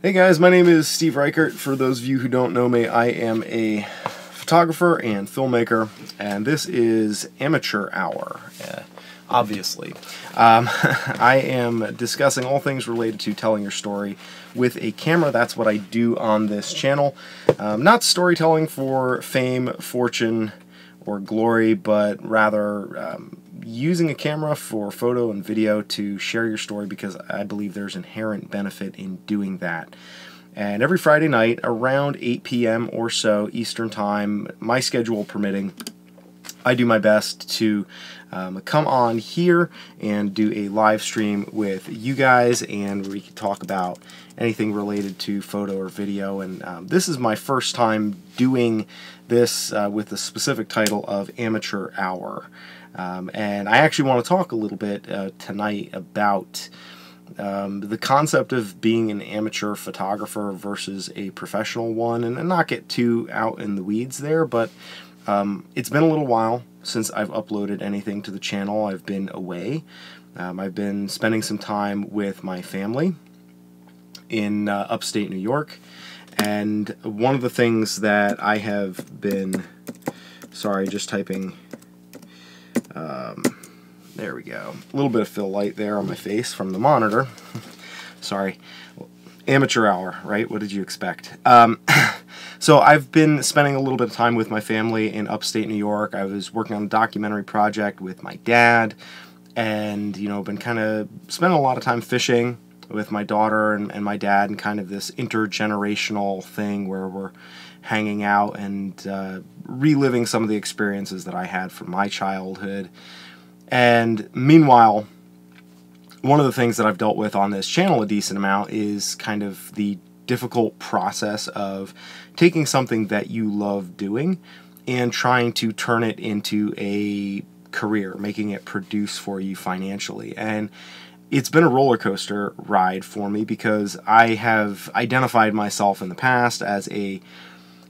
Hey guys, my name is Steve Reichert. For those of you who don't know me, I am a photographer and filmmaker, and this is Amateur Hour, obviously. I am discussing all things related to telling your story with a camera. That's what I do on this channel. Not storytelling for fame, fortune, or glory, but rather using a camera for photo and video to share your story, because I believe there's inherent benefit in doing that. And every Friday night around 8 p.m. or so Eastern Time, my schedule permitting, I do my best to come on here and do a live stream with you guys, and we can talk about anything related to photo or video. And this is my first time doing this with the specific title of Amateur Hour. And I actually want to talk a little bit tonight about the concept of being an amateur photographer versus a professional one, and not get too out in the weeds there, but it's been a little while since I've uploaded anything to the channel. I've been away. I've been spending some time with my family in upstate New York, and one of the things that I have been, sorry, just typing, there we go, a little bit of fill light there on my face from the monitor. Sorry. Amateur hour, right? What did you expect? So I've been spending a little bit of time with my family in upstate New York. I was working on a documentary project with my dad, and been kind of spending a lot of time fishing with my daughter and my dad, and kind of this intergenerational thing where we're hanging out and reliving some of the experiences that I had from my childhood. And meanwhile, one of the things that I've dealt with on this channel a decent amount is kind of the difficult process of taking something that you love doing and trying to turn it into a career, making it produce for you financially. And it's been a roller coaster ride for me, because I have identified myself in the past as a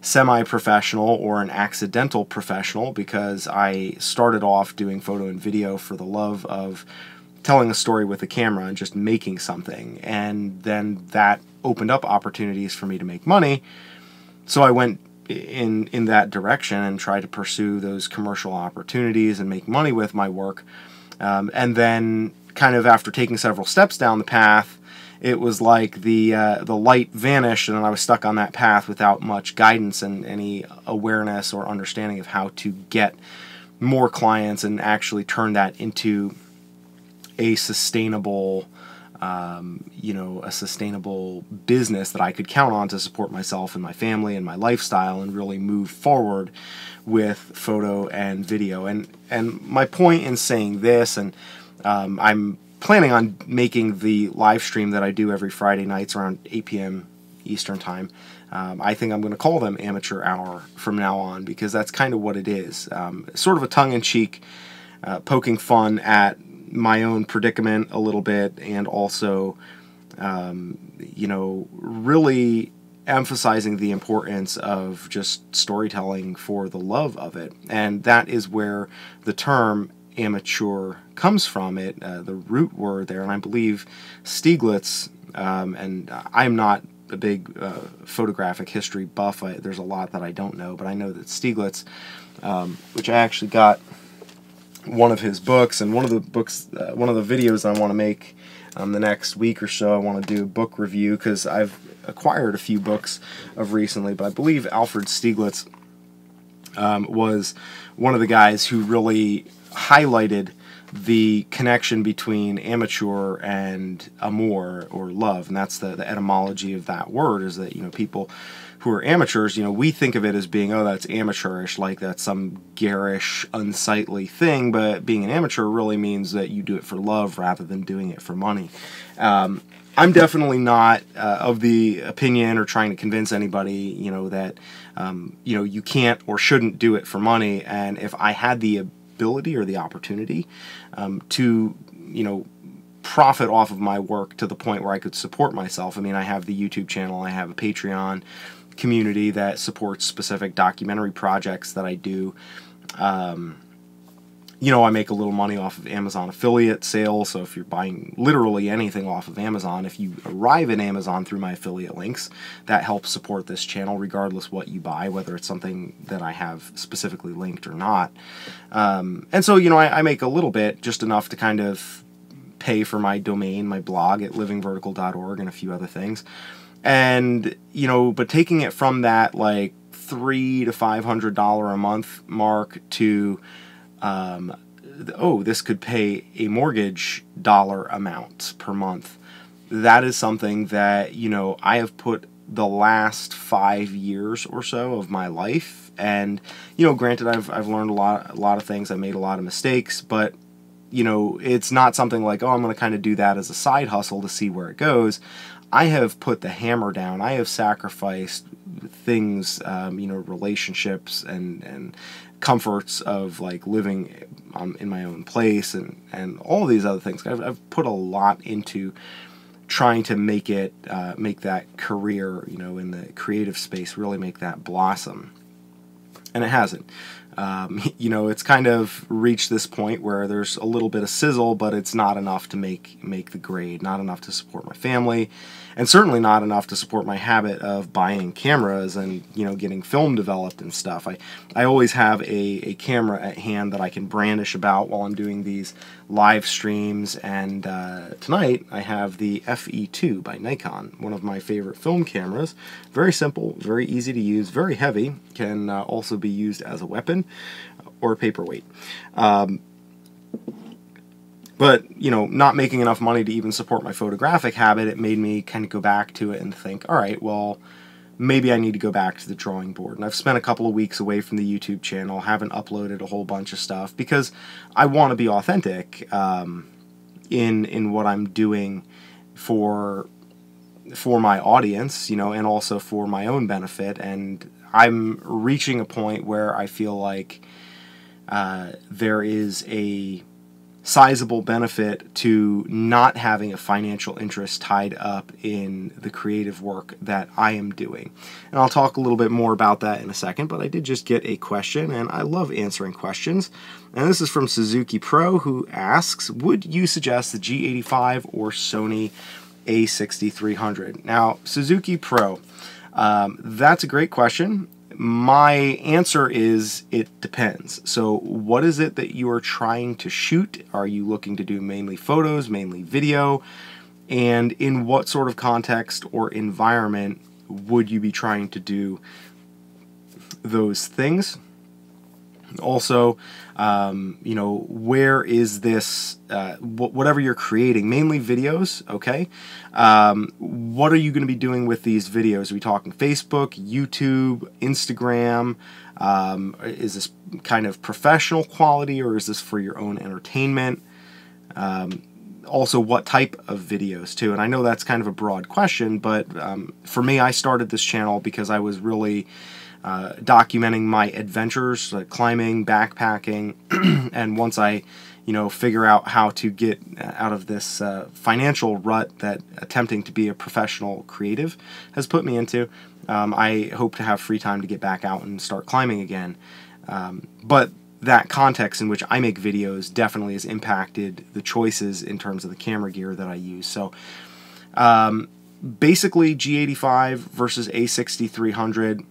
semi-professional or an accidental professional, because I started off doing photo and video for the love of telling a story with a camera and just making something, and then that opened up opportunities for me to make money, so I went in that direction and tried to pursue those commercial opportunities and make money with my work. And then kind of after taking several steps down the path, it was like the light vanished, and I was stuck on that path without much guidance and any awareness or understanding of how to get more clients and actually turn that into a sustainable, a sustainable business that I could count on to support myself and my family and my lifestyle, and really move forward with photo and video. And my point in saying this, and I'm planning on making the live stream that I do every Friday nights around 8 p.m. Eastern Time. I think I'm going to call them Amateur Hour from now on, because that's kind of what it is. Sort of a tongue-in-cheek, poking fun at my own predicament a little bit, and also, really emphasizing the importance of just storytelling for the love of it. And that is where the term amateur comes from. The root word there, and I believe Stieglitz, and I'm not a big photographic history buff, there's a lot that I don't know, but I know that Stieglitz, which I actually got one of his books, and one of the videos I want to make the next week or so, I want to do a book review, because I've acquired a few books of recently, but I believe Alfred Stieglitz was one of the guys who really highlighted the connection between amateur and amour, or love, and that's the etymology of that word, is that people who are amateurs, we think of it as being, oh, that's amateurish, like that's some garish, unsightly thing, but being an amateur really means that you do it for love rather than doing it for money. I'm definitely not of the opinion or trying to convince anybody, that you can't or shouldn't do it for money. And if I had the ability or the opportunity to profit off of my work to the point where I could support myself, I mean, I have the YouTube channel, I have a Patreon community that supports specific documentary projects that I do, You know, I make a little money off of Amazon affiliate sales, so if you're buying literally anything off of Amazon, if you arrive at Amazon through my affiliate links, that helps support this channel regardless what you buy, whether it's something that I have specifically linked or not. And so, you know, I make a little bit, just enough to kind of pay for my domain, my blog at livingvertical.org and a few other things. And, you know, but taking it from that like $300 to $500 a month mark to oh, this could pay a mortgage dollar amount per month. That is something that, you know, I have put the last 5 years or so of my life. And, you know, granted, I've learned a lot of things. I made a lot of mistakes, but, you know, it's not something like, oh, I'm going to kind of do that as a side hustle to see where it goes. I have put the hammer down. I have sacrificed things, you know, relationships and comforts of like living in my own place and all these other things. I've put a lot into trying to make it, make that career, you know, in the creative space, really make that blossom. And it hasn't. You know, it's kind of reached this point where there's a little bit of sizzle, but it's not enough to make the grade, not enough to support my family, and certainly not enough to support my habit of buying cameras and, you know, getting film developed and stuff. I always have a camera at hand that I can brandish about while I'm doing these live streams, and tonight I have the FE2 by Nikon, one of my favorite film cameras. Very simple, very easy to use, very heavy, can also be used as a weapon or a paperweight. But, you know, not making enough money to even support my photographic habit, it made me kind of go back to it and think, all right, well, maybe I need to go back to the drawing board. And I've spent a couple of weeks away from the YouTube channel, haven't uploaded a whole bunch of stuff, because I want to be authentic in what I'm doing for my audience, you know, and also for my own benefit. And I'm reaching a point where I feel like there is a sizable benefit to not having a financial interest tied up in the creative work that I am doing. And I'll talk a little bit more about that in a second, but I did just get a question, and I love answering questions. And this is from Suzuki Pro, who asks, would you suggest the G85 or Sony A6300? Now, Suzuki Pro, that's a great question. My answer is it depends. So what is it that you are trying to shoot? Are you looking to do mainly photos, mainly video? And in what sort of context or environment would you be trying to do those things? Also, you know, where is this, whatever you're creating, mainly videos, okay? What are you going to be doing with these videos? Are we talking Facebook, YouTube, Instagram? Is this kind of professional quality, or is this for your own entertainment? Also, what type of videos, too? And I know that's kind of a broad question, but for me, I started this channel because I was really documenting my adventures, like climbing, backpacking, and once I, you know, figure out how to get out of this financial rut that attempting to be a professional creative has put me into, I hope to have free time to get back out and start climbing again. But that context in which I make videos definitely has impacted the choices in terms of the camera gear that I use. So basically G85 versus A6300.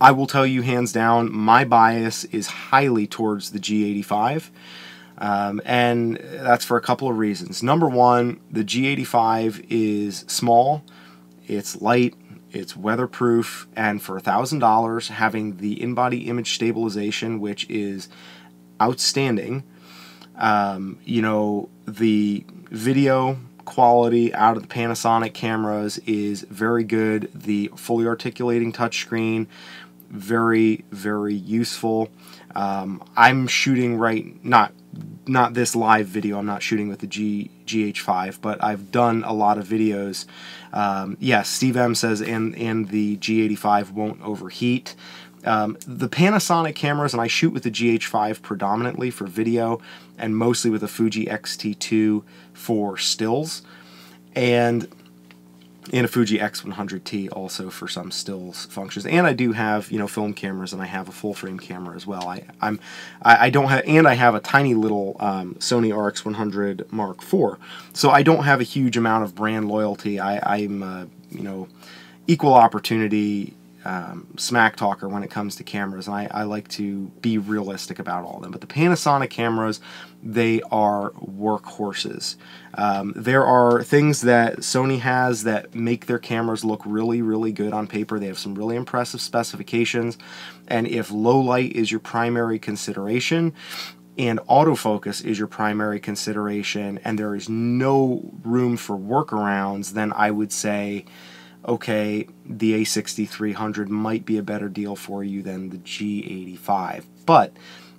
I will tell you hands down, my bias is highly towards the G85, and that's for a couple of reasons. Number one, the G85 is small, it's light, it's weatherproof, and for $1,000, having the in-body image stabilization, which is outstanding, you know, the video quality out of the Panasonic cameras is very good. The fully articulating touchscreen, very, very useful. I'm shooting not this live video, I'm not shooting with the G85, but I've done a lot of videos. Yes, Steve M says, and the G85 won't overheat. The Panasonic cameras, and I shoot with the GH5 predominantly for video, and mostly with a Fuji X-T2 for stills. And and a Fuji X100T also for some stills functions. And I do have, you know, film cameras, and I have a full frame camera as well. I don't have, and I have a tiny little Sony RX100 Mark IV. So I don't have a huge amount of brand loyalty. I'm you know, equal opportunity smack talker when it comes to cameras, and I like to be realistic about all of them. But the Panasonic cameras, they are workhorses. There are things that Sony has that make their cameras look really, really good on paper. They have some really impressive specifications, and if low light is your primary consideration and autofocus is your primary consideration, and there is no room for workarounds, then I would say, okay, the A6300 might be a better deal for you than the G85. But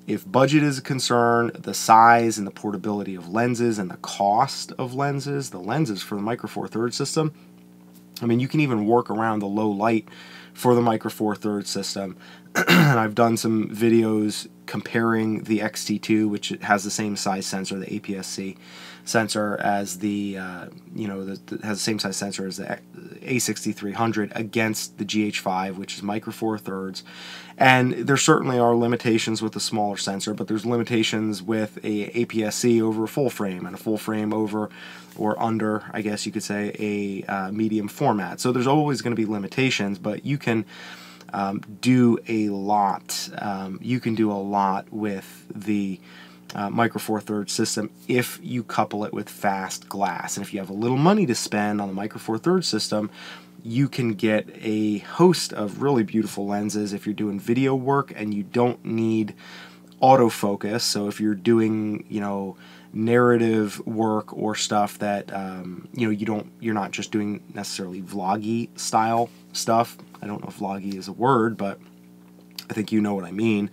if budget is a concern, the size and the portability of lenses and the cost of lenses, the lenses for the Micro Four Thirds system, I mean, you can even work around the low light for the Micro Four Thirds system. And I've done some videos comparing the XT2, which has the same size sensor, the APS-C sensor, as the you know, has the same size sensor as the A6300, against the GH5, which is Micro Four Thirds. And there certainly are limitations with a smaller sensor, but there's limitations with a APS-C over a full frame, and a full frame over or under, I guess you could say, a medium format. So there's always going to be limitations, but you can do a lot. You can do a lot with the Micro Four Thirds system if you couple it with fast glass. And if you have a little money to spend on the Micro Four Thirds system, you can get a host of really beautiful lenses if you're doing video work and you don't need autofocus. So if you're doing, you know, narrative work or stuff that you know, you're not just doing necessarily vloggy style stuff. I don't know if vloggy is a word, but I think you know what I mean.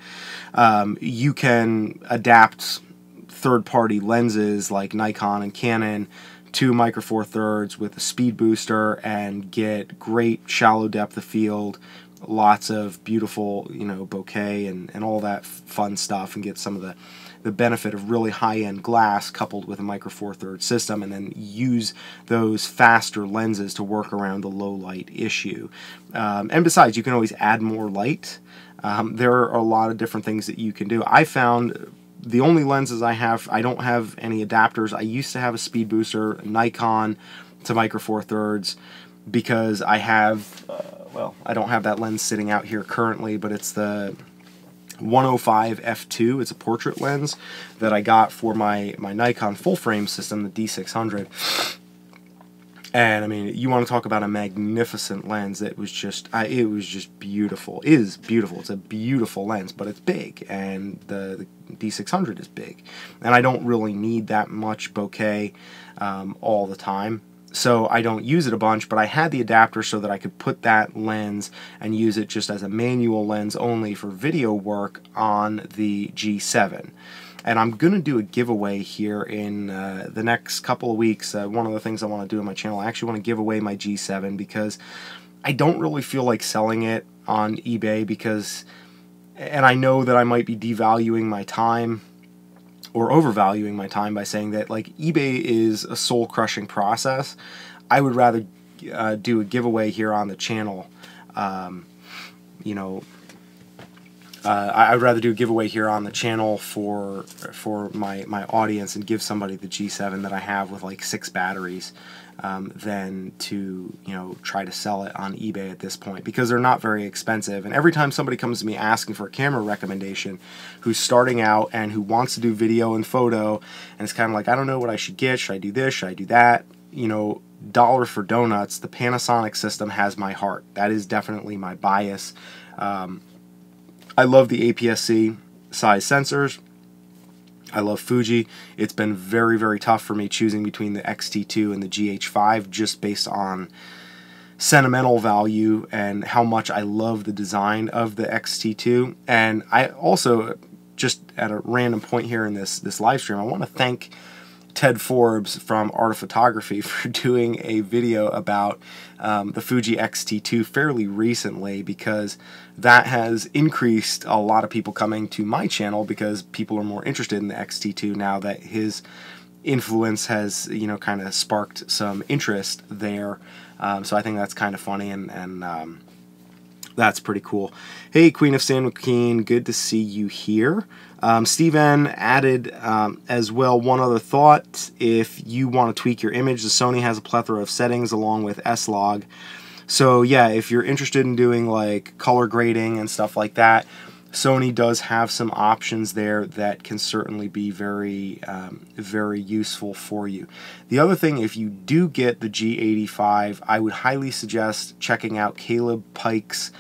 You can adapt third-party lenses like Nikon and Canon to Micro Four Thirds with a speed booster and get great shallow depth of field, lots of beautiful, you know, bokeh and all that fun stuff, and get some of the benefit of really high-end glass coupled with a Micro Four Thirds system, and then use those faster lenses to work around the low light issue. And besides, you can always add more light. There are a lot of different things that you can do. I found the only lenses I have, I don't have any adapters. I used to have a speed booster, Nikon to Micro Four Thirds, because I have, well, I don't have that lens sitting out here currently, but it's the 105 f2. It's a portrait lens that I got for my Nikon full frame system, the D600. And I mean, you want to talk about a magnificent lens. It was just beautiful. It is beautiful. It's a beautiful lens, but it's big, and the D600 is big, and I don't really need that much bokeh all the time. So I don't use it a bunch, but I had the adapter so that I could put that lens and use it just as a manual lens only for video work on the G7. And I'm going to do a giveaway here in the next couple of weeks. One of the things I want to do on my channel, I actually want to give away my G7 because I don't really feel like selling it on eBay because, and I know that I might be devaluing my time or overvaluing my time by saying that, like, eBay is a soul-crushing process. I would rather do a giveaway here on the channel. You know, I'd rather do a giveaway here on the channel for my audience and give somebody the G7 that I have with like 6 batteries than to, you know, try to sell it on eBay at this point, because they're not very expensive. And every time somebody comes to me asking for a camera recommendation who's starting out and who wants to do video and photo, and it's kind of like, I don't know what I should get. Should I do this? Should I do that? You know, dollar for donuts, the Panasonic system has my heart. That is definitely my bias. I love the APS-C size sensors. I love Fuji. It's been very, very tough for me choosing between the XT2 and the GH5 just based on sentimental value and how much I love the design of the XT2. And I also, just at a random point here in this live stream, I want to thank Ted Forbes from Art of Photography for doing a video about the Fuji X-T2 fairly recently, because that has increased a lot of people coming to my channel because people are more interested in the X-T2 now that his influence has, you know, kind of sparked some interest there. So I think that's kind of funny, and that's pretty cool. Hey, Queen of San Joaquin, good to see you here. Steven added as well one other thought. If you want to tweak your image, the Sony has a plethora of settings along with S-Log. So yeah, if you're interested in doing like color grading and stuff like that, Sony does have some options there that can certainly be very, very useful for you. The other thing, if you do get the G85, I would highly suggest checking out Caleb Pike's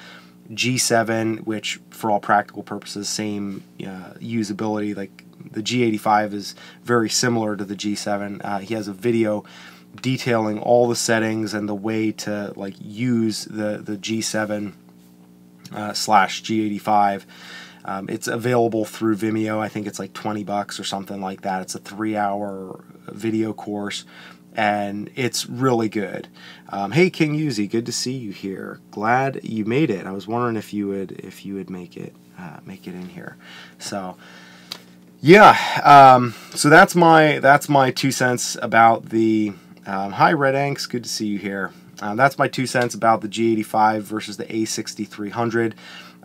G7, which for all practical purposes, same usability. Like the G85 is very similar to the G7. He has a video detailing all the settings and the way to like use the G7 slash G85. It's available through Vimeo. I think it's like 20 bucks or something like that. It's a 3-hour video course, and it's really good. Hey, King Yuzi, good to see you here. Glad you made it. I was wondering if you would make it in here. So yeah, so that's my 2 cents about the hi Red Anks, good to see you here. That's my 2 cents about the G85 versus the A6300.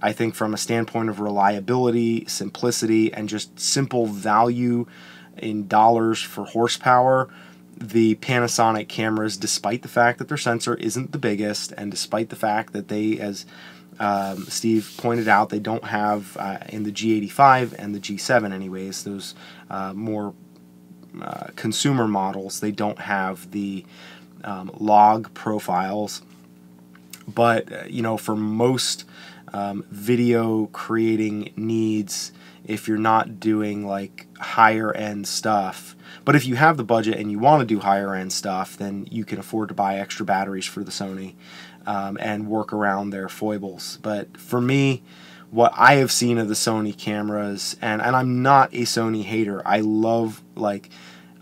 I think from a standpoint of reliability, simplicity, and just simple value in dollars for horsepower, the Panasonic cameras, despite the fact that their sensor isn't the biggest, and despite the fact that they, as Steve pointed out, they don't have in the G85 and the G7 anyways, those more consumer models, they don't have the log profiles. But you know, for most video creating needs, if you're not doing like higher end stuff, but if you have the budget and you want to do higher end stuff, then you can afford to buy extra batteries for the Sony and work around their foibles. But for me, what I have seen of the Sony cameras, and I'm not a Sony hater, I love, like,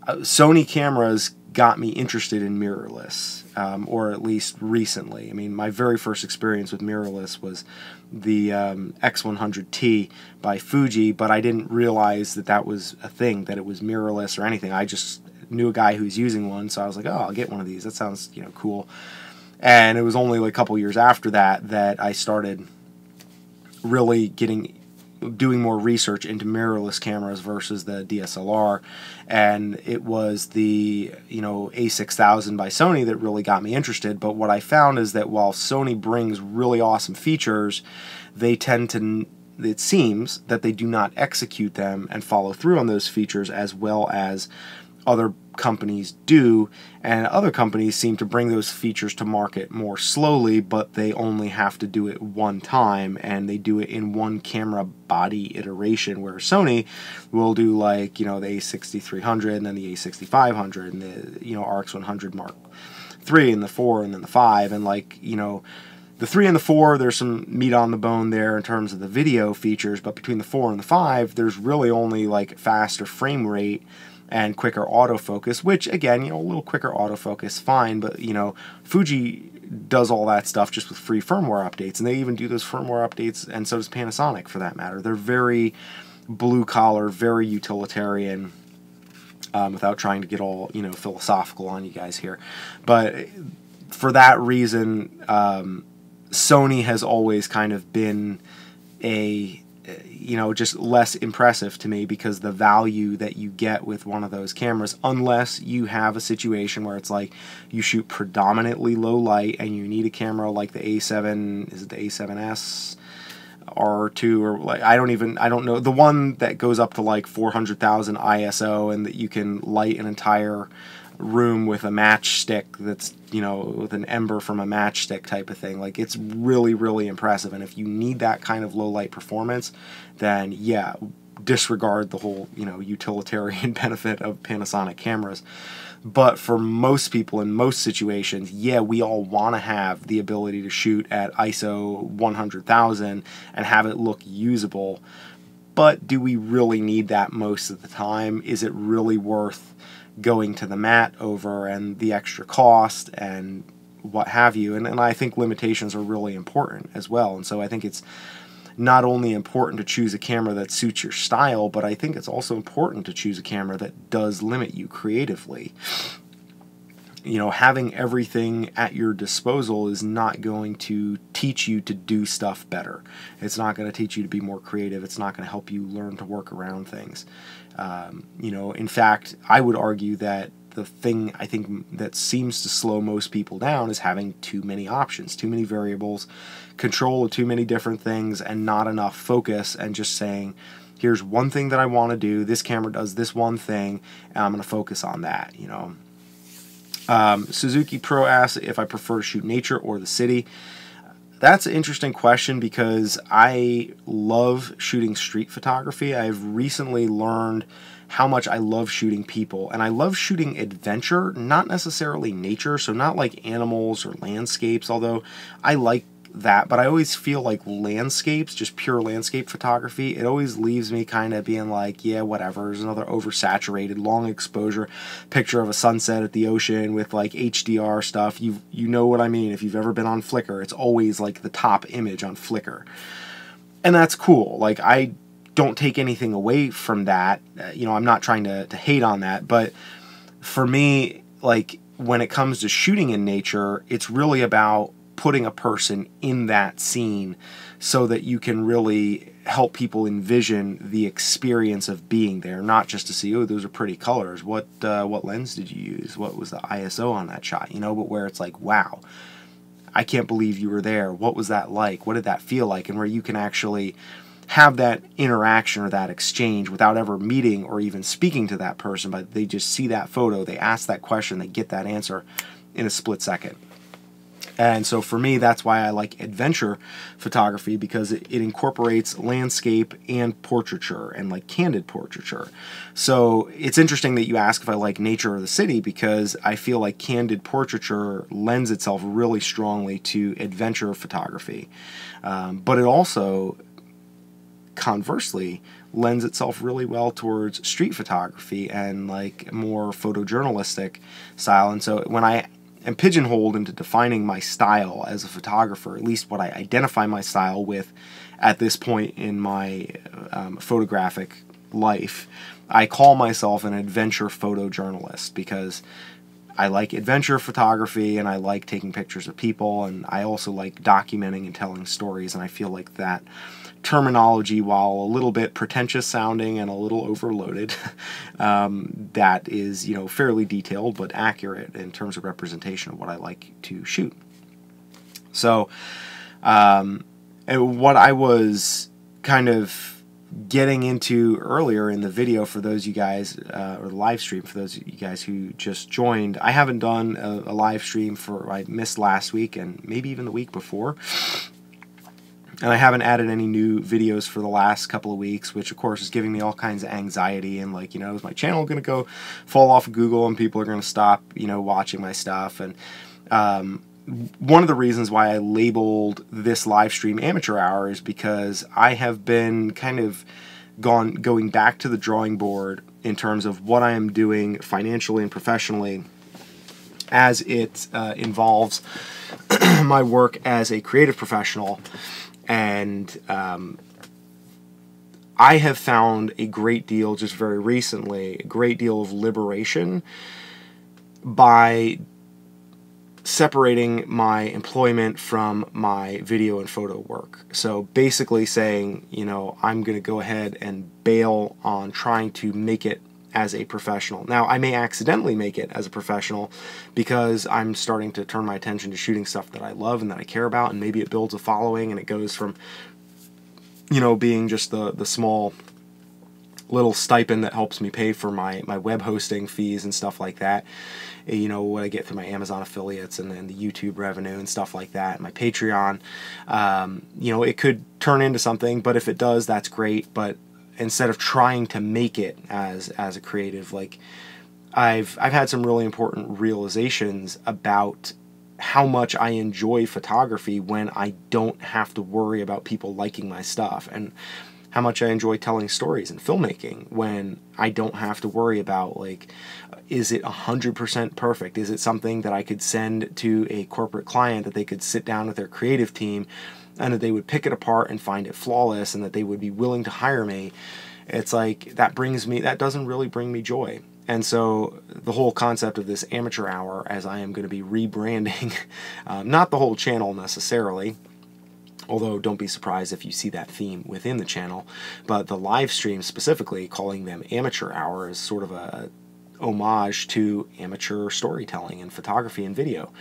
Sony cameras got me interested in mirrorless, or at least recently. I mean, my very first experience with mirrorless was the X100T by Fuji, but I didn't realize that that was a thing, that it was mirrorless or anything. I just knew a guy who was using one, so I was like, oh, I'll get one of these. That sounds, you know, cool. And it was only like a couple years after that that I started really doing more research into mirrorless cameras versus the DSLR, and it was the, you know, A6000 by Sony that really got me interested. But what I found is that while Sony brings really awesome features, they tend to, it seems that they do not execute them and follow through on those features as well as other companies do, and other companies seem to bring those features to market more slowly, but they only have to do it one time, and they do it in one camera body iteration, where Sony will do, like, you know, the A6300 and then the A6500 and the, you know, RX100 Mark III and the 4 and then the 5, and, like, you know, the 3 and the 4, there's some meat on the bone there in terms of the video features, but between the 4 and the 5, there's really only, like, faster frame rate and quicker autofocus, which, again, you know, a little quicker autofocus, fine, but, you know, Fuji does all that stuff just with free firmware updates, and they even do those firmware updates, and so does Panasonic, for that matter. They're very blue-collar, very utilitarian, without trying to get all, you know, philosophical on you guys here. But for that reason, Sony has always kind of been a, you know, just less impressive to me, because the value that you get with one of those cameras, unless you have a situation where it's like you shoot predominantly low light and you need a camera like the A7, is it the A7S R2, or like, I don't know, the one that goes up to like 400,000 ISO and that you can light an entire room with a matchstick that's, you know, with an ember from a matchstick type of thing. Like, it's really, really impressive. And if you need that kind of low light performance, then yeah, disregard the whole, you know, utilitarian benefit of Panasonic cameras. But for most people in most situations, yeah, we all want to have the ability to shoot at ISO 100,000 and have it look usable. But do we really need that most of the time? Is it really worth going to the mat over and the extra cost and what have you? And I think limitations are really important as well. And so I think it's not only important to choose a camera that suits your style, but I think it's also important to choose a camera that does limit you creatively. You know, having everything at your disposal is not going to teach you to do stuff better. It's not going to teach you to be more creative. It's not going to help you learn to work around things. You know, in fact, I would argue that the thing I think that seems to slow most people down is having too many options, too many variables, control of too many different things, and not enough focus, and just saying, here's one thing that I want to do, this camera does this one thing, and I'm going to focus on that, you know. Suzuki Pro asks if I prefer to shoot nature or the city. That's an interesting question because I love shooting street photography. I've recently learned how much I love shooting people, and I love shooting adventure, not necessarily nature, so not like animals or landscapes, although I like that, but I always feel like landscapes, just pure landscape photography, it always leaves me kind of being like, yeah, whatever, there's another oversaturated, long exposure picture of a sunset at the ocean with like HDR stuff. You know what I mean. If you've ever been on Flickr, it's always like the top image on Flickr. And that's cool. Like, I don't take anything away from that. You know, I'm not trying to hate on that, but for me, like, when it comes to shooting in nature, it's really about putting a person in that scene so that you can really help people envision the experience of being there, not just to see, oh, those are pretty colors. What lens did you use? What was the ISO on that shot? You know, but where it's like, wow, I can't believe you were there. What was that like? What did that feel like? And where you can actually have that interaction or that exchange without ever meeting or even speaking to that person, but they just see that photo, they ask that question, they get that answer in a split second. And so for me, that's why I like adventure photography, because it incorporates landscape and portraiture and like candid portraiture. So it's interesting that you ask if I like nature or the city, because I feel like candid portraiture lends itself really strongly to adventure photography. But it also, conversely, lends itself really well towards street photography and like more photojournalistic style. And so when I am pigeonholed into defining my style as a photographer, at least what I identify my style with at this point in my photographic life, I call myself an adventure photojournalist, because I like adventure photography and I like taking pictures of people, and I also like documenting and telling stories, and I feel like that terminology, while a little bit pretentious sounding and a little overloaded, that is, you know, fairly detailed but accurate in terms of representation of what I like to shoot. So and what I was kind of getting into earlier in the video, for those of you guys, or the live stream, for those of you guys who just joined, I haven't done a live stream I missed last week and maybe even the week before. And I haven't added any new videos for the last couple of weeks, which of course is giving me all kinds of anxiety and like, you know, is my channel going to go fall off of Google and people are going to stop, you know, watching my stuff? And one of the reasons why I labeled this live stream Amateur Hour is because I have been kind of going back to the drawing board in terms of what I am doing financially and professionally as it involves my work as a creative professional. And I have found a great deal, just very recently, a great deal of liberation by separating my employment from my video and photo work. So basically saying, you know, I'm going to go ahead and bail on trying to make it as a professional. Now, I may accidentally make it as a professional because I'm starting to turn my attention to shooting stuff that I love and that I care about, and maybe it builds a following and it goes from, you know, being just the small little stipend that helps me pay for my web hosting fees and stuff like that, you know, what I get through my Amazon affiliates and then the YouTube revenue and stuff like that, and my Patreon. You know, it could turn into something, but if it does, that's great. But instead of trying to make it as a creative, like I've had some really important realizations about how much I enjoy photography when I don't have to worry about people liking my stuff, and how much I enjoy telling stories and filmmaking when I don't have to worry about, like, is it 100% perfect? Is it something that I could send to a corporate client that they could sit down with their creative team and that they would pick it apart and find it flawless, and that they would be willing to hire me, it's like that doesn't really bring me joy. And so the whole concept of this amateur hour, as I am going to be rebranding, not the whole channel necessarily, although don't be surprised if you see that theme within the channel, but the live stream specifically, calling them amateur hour, is sort of a homage to amateur storytelling in photography and video.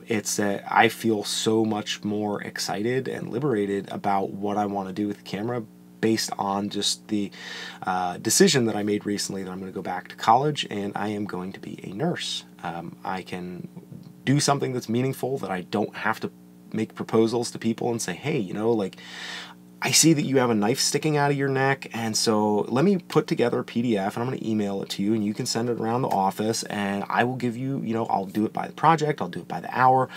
It's that I feel so much more excited and liberated about what I want to do with the camera, based on just the decision that I made recently that I'm going to go back to college and I am going to be a nurse. I can do something that's meaningful, that I don't have to make proposals to people and say, hey, you know, like, I see that you have a knife sticking out of your neck, and so let me put together a PDF and I'm going to email it to you, and you can send it around the office, and I will give you, you know, I'll do it by the project, I'll do it by the hour.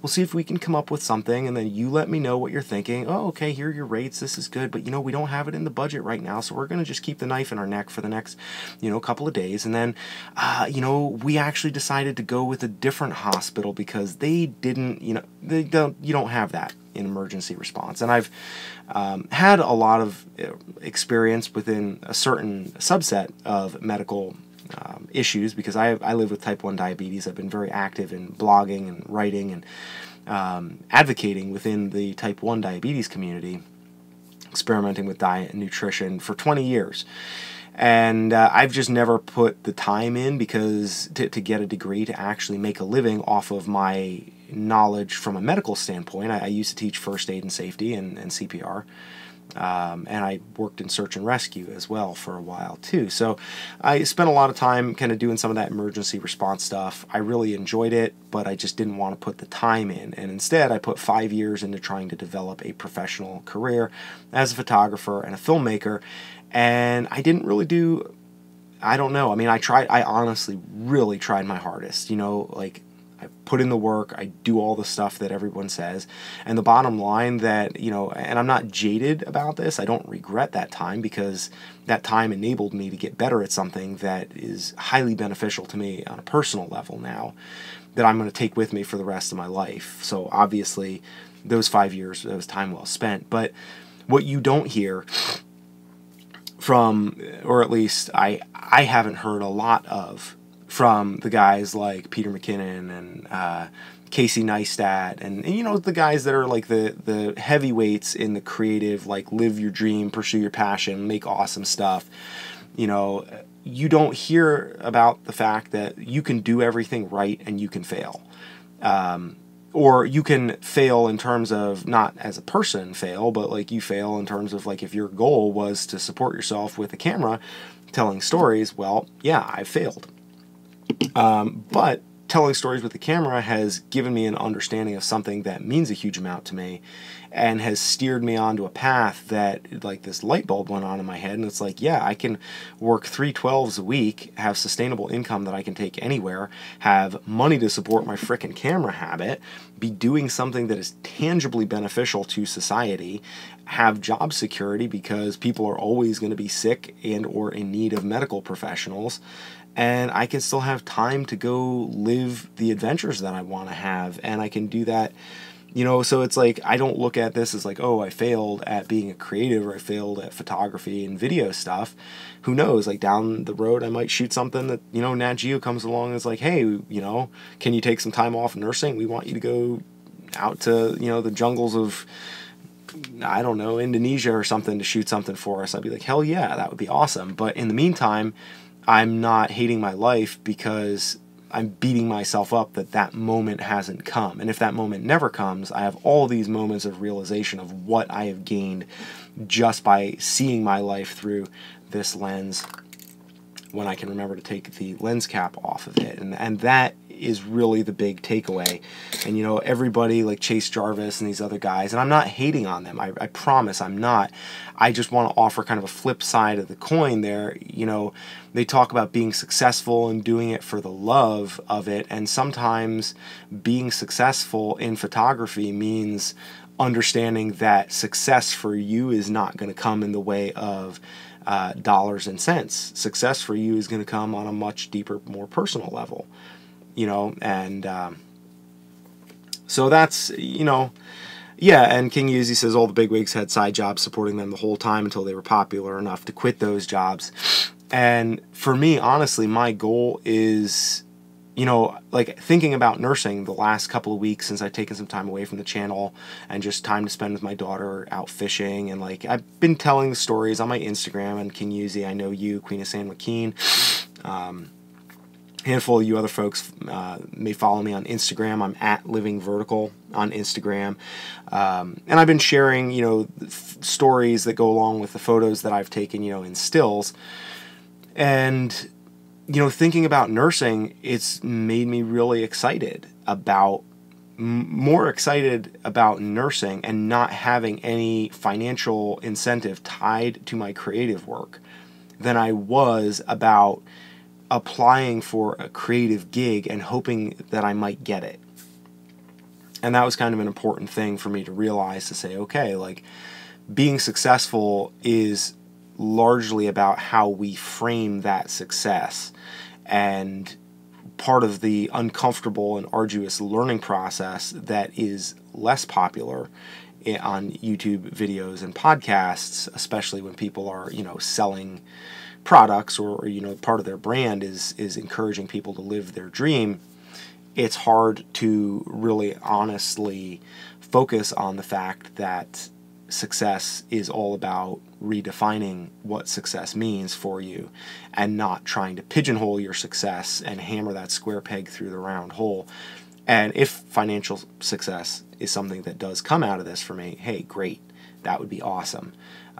We'll see if we can come up with something, and then you let me know what you're thinking. Oh, okay, here are your rates, this is good, but you know, we don't have it in the budget right now, so we're going to just keep the knife in our neck for the next, you know, couple of days. And then, you know, we actually decided to go with a different hospital because they didn't, you know, you don't have that in emergency response. And I've had a lot of experience within a certain subset of medical issues, because I live with type 1 diabetes. I've been very active in blogging and writing and advocating within the type 1 diabetes community, experimenting with diet and nutrition for 20 years. And I've just never put the time in, because to get a degree to actually make a living off of my knowledge from a medical standpoint. I used to teach first aid and safety and CPR, and I worked in search and rescue as well for a while too. So I spent a lot of time kind of doing some of that emergency response stuff. I really enjoyed it, but I just didn't want to put the time in, and instead I put 5 years into trying to develop a professional career as a photographer and a filmmaker. And I didn't really do, I don't know, I mean, I honestly really tried my hardest, you know, like, I put in the work, I do all the stuff that everyone says, and the bottom line that, you know, and I'm not jaded about this, I don't regret that time, because that time enabled me to get better at something that is highly beneficial to me on a personal level now, that I'm going to take with me for the rest of my life. So obviously, those 5 years, that was time well spent. But what you don't hear from, or at least I haven't heard a lot of, from the guys like Peter McKinnon and Casey Neistat, and you know, the guys that are like the heavyweights in the creative, like, live your dream, pursue your passion, make awesome stuff. You know, you don't hear about the fact that you can do everything right and you can fail. Or you can fail in terms of, not as a person fail, but like you fail in terms of, like, if your goal was to support yourself with a camera telling stories, well, yeah, I failed. But telling stories with the camera has given me an understanding of something that means a huge amount to me, and has steered me onto a path that, like, this light bulb went on in my head, and it's like, yeah, I can work 3 12s a week, have sustainable income that I can take anywhere, have money to support my frickin' camera habit, be doing something that is tangibly beneficial to society, have job security because people are always going to be sick and or in need of medical professionals, and I can still have time to go live the adventures that I want to have, and I can do that, you know. So it's like, I don't look at this as like, oh, I failed at being a creative, or I failed at photography and video stuff. Who knows, like, down the road I might shoot something that, you know, Nat Geo comes along and is like, hey, you know, can you take some time off nursing? We want you to go out to, you know, the jungles of, I don't know, Indonesia or something to shoot something for us. I'd be like, hell yeah, that would be awesome. But in the meantime, I'm not hating my life because I'm beating myself up that that moment hasn't come. And if that moment never comes, I have all these moments of realization of what I have gained just by seeing my life through this lens, when I can remember to take the lens cap off of it. And that is really the big takeaway. And, you know, everybody like Chase Jarvis and these other guys, and I'm not hating on them, I promise I'm not. I just want to offer kind of a flip side of the coin there. You know, they talk about being successful and doing it for the love of it, and sometimes being successful in photography means understanding that success for you is not going to come in the way of dollars and cents. Success for you is going to come on a much deeper, more personal level, you know. And so that's, you know, Yeah, and King Yuzi says all the bigwigs had side jobs supporting them the whole time until they were popular enough to quit those jobs. And for me, honestly, my goal is, you know, like thinking about nursing the last couple of weeks since I've taken some time away from the channel and just time to spend with my daughter out fishing. And like, I've been telling the stories on my Instagram and King Yuzi, I know you, Queen of San Joaquin. Handful of you other folks may follow me on Instagram. I'm at Living Vertical on Instagram. And I've been sharing, you know, stories that go along with the photos that I've taken, you know, in stills. And, you know, thinking about nursing, it's made me really excited about, more excited about nursing and not having any financial incentive tied to my creative work than I was about applying for a creative gig and hoping that I might get it. And that was kind of an important thing for me to realize, to say, okay, like, being successful is largely about how we frame that success. And part of the uncomfortable and arduous learning process that is less popular on YouTube videos and podcasts, especially when people are, you know, selling products, or you know, part of their brand is encouraging people to live their dream. It's hard to really honestly focus on the fact that success is all about redefining what success means for you and not trying to pigeonhole your success and hammer that square peg through the round hole. And if financial success is something that does come out of this for me, hey, great, that would be awesome.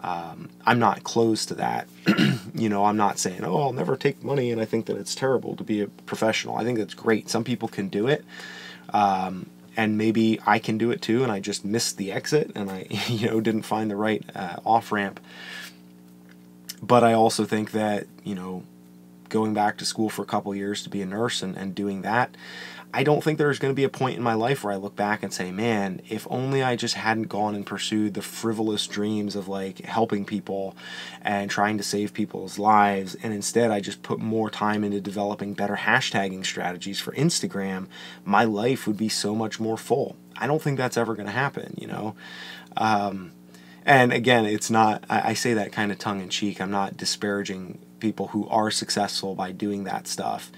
I'm not close to that. You know, I'm not saying, oh, I'll never take money and I think that it's terrible to be a professional. I think that's great. Some people can do it. And maybe I can do it too, and I just missed the exit and I, you know, didn't find the right off-ramp. But I also think that, you know, going back to school for a couple years to be a nurse and doing that, I don't think there's going to be a point in my life where I look back and say, man, if only I just hadn't gone and pursued the frivolous dreams of like helping people and trying to save people's lives, and instead I just put more time into developing better hashtagging strategies for Instagram, my life would be so much more full. I don't think that's ever going to happen, you know. And again, it's not, I say that kind of tongue-in-cheek. I'm not disparaging people who are successful by doing that stuff.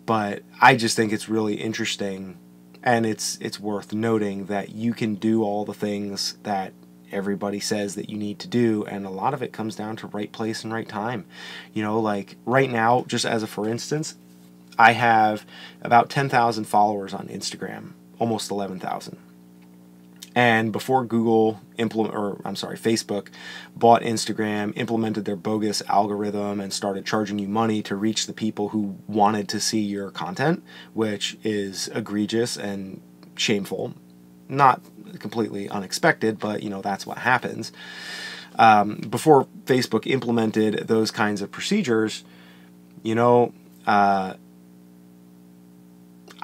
But I just think it's really interesting, and it's worth noting that you can do all the things that everybody says that you need to do, and a lot of it comes down to right place and right time. You know, like right now, just as a for instance, I have about 10,000 followers on Instagram, almost 11,000. And before Facebook bought Instagram, implemented their bogus algorithm, and started charging you money to reach the people who wanted to see your content, which is egregious and shameful. Not completely unexpected, but, you know, that's what happens. Before Facebook implemented those kinds of procedures, you know,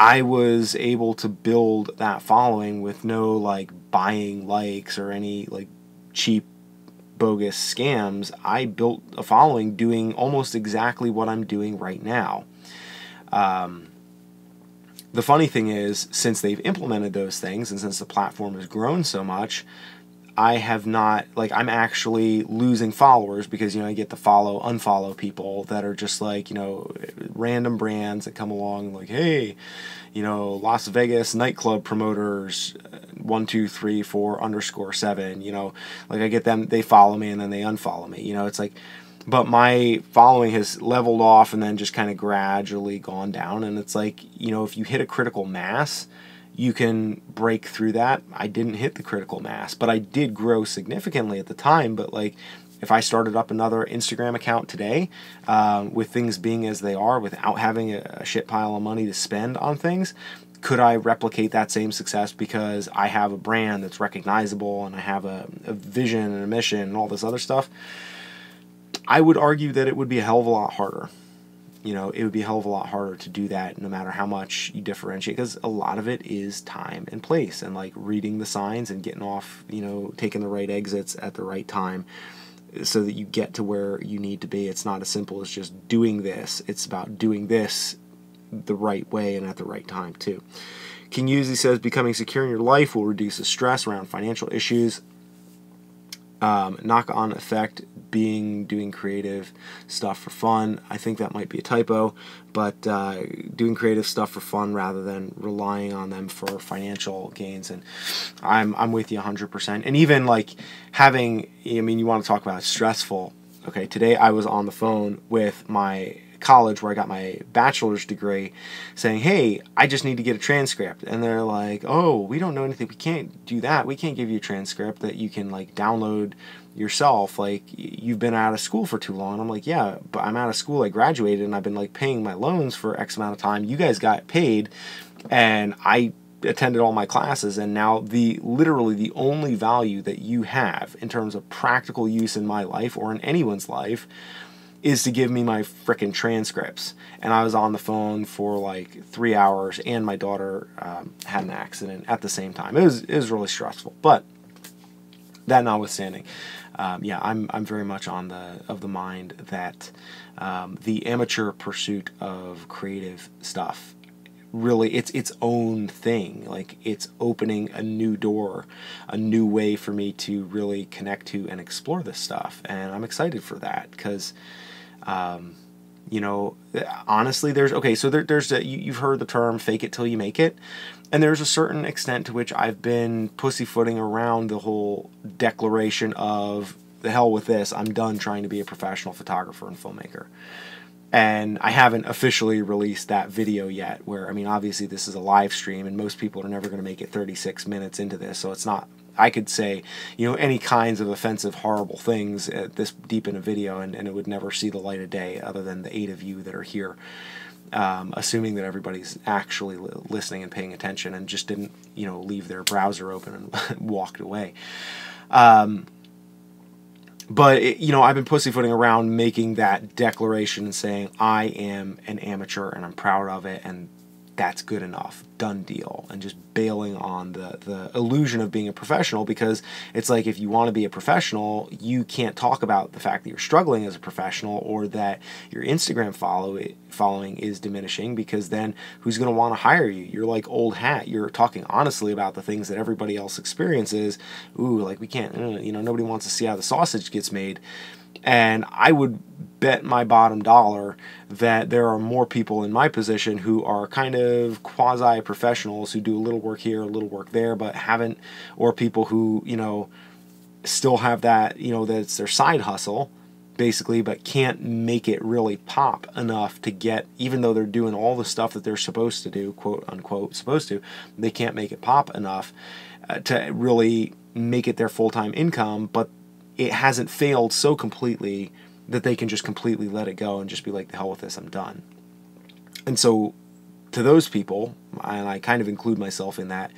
I was able to build that following with no like buying likes or any like cheap bogus scams. I built a following doing almost exactly what I'm doing right now. The funny thing is, since they've implemented those things and since the platform has grown so much, I have not, like, I'm actually losing followers because, you know, I get to follow, unfollow people that are just like, you know, random brands that come along like, hey, you know, Las Vegas nightclub promoters, 1234_7, you know, like I get them, they follow me and then they unfollow me, you know, it's like, but my following has leveled off and then just kind of gradually gone down. And it's like, you know, if you hit a critical mass, you can break through that. I didn't hit the critical mass, but I did grow significantly at the time. But like, if I started up another Instagram account today, with things being as they are, without having a shit pile of money to spend on things, could I replicate that same success because I have a brand that's recognizable and I have a vision and a mission and all this other stuff? I would argue that it would be a hell of a lot harder. You know, it would be a hell of a lot harder to do that no matter how much you differentiate, because a lot of it is time and place and like reading the signs and getting off, you know, taking the right exits at the right time so that you get to where you need to be. It's not as simple as just doing this. It's about doing this the right way and at the right time too. King Uzi says, becoming secure in your life will reduce the stress around financial issues. Knock-on effect, doing creative stuff for fun. I think that might be a typo, but doing creative stuff for fun rather than relying on them for financial gains. And I'm with you 100%. And even like having, I mean, you want to talk about stressful. Okay, today I was on the phone with my college where I got my bachelor's degree saying, hey, I just need to get a transcript. And they're like, oh, we don't know anything. We can't do that. We can't give you a transcript that you can like download yourself. Like, you've been out of school for too long. And I'm like, yeah, but I'm out of school. I graduated and I've been like paying my loans for X amount of time. You guys got paid and I attended all my classes, and now literally the only value that you have in terms of practical use in my life or in anyone's life is to give me my frickin' transcripts. And I was on the phone for like 3 hours, and my daughter had an accident at the same time. It was really stressful. But that notwithstanding, yeah, I'm very much of the mind that the amateur pursuit of creative stuff really, it's its own thing. Like, it's opening a new door, a new way for me to really connect to and explore this stuff. And I'm excited for that because, you know, honestly, there's you've heard the term fake it till you make it. And there's a certain extent to which I've been pussyfooting around the whole declaration of the hell with this. I'm done trying to be a professional photographer and filmmaker. And I haven't officially released that video yet, where, I mean, obviously this is a live stream and most people are never going to make it 36 minutes into this. So it's not, I could say, you know, any kinds of offensive, horrible things this deep in a video, and it would never see the light of day other than the 8 of you that are here, assuming that everybody's actually listening and paying attention and just didn't, you know, leave their browser open and walked away. But, you know, I've been pussyfooting around making that declaration and saying I am an amateur and I'm proud of it, and that's good enough, done deal, and just bailing on the illusion of being a professional, because it's like, if you want to be a professional, you can't talk about the fact that you're struggling as a professional or that your Instagram following is diminishing, because then who's going to want to hire you? You're like old hat. You're talking honestly about the things that everybody else experiences. Ooh, like, we can't, you know, nobody wants to see how the sausage gets made. And I would bet my bottom dollar that there are more people in my position who are kind of quasi-professionals who do a little work here, a little work there, but haven't, or people who, you know, still have that, you know, that's their side hustle, basically, but can't make it really pop enough to get, even though they're doing all the stuff that they're supposed to do, quote unquote, supposed to, they can't make it pop enough to really make it their full-time income, but it hasn't failed so completely that they can just completely let it go and just be like, the hell with this, I'm done. And so to those people, and I kind of include myself in that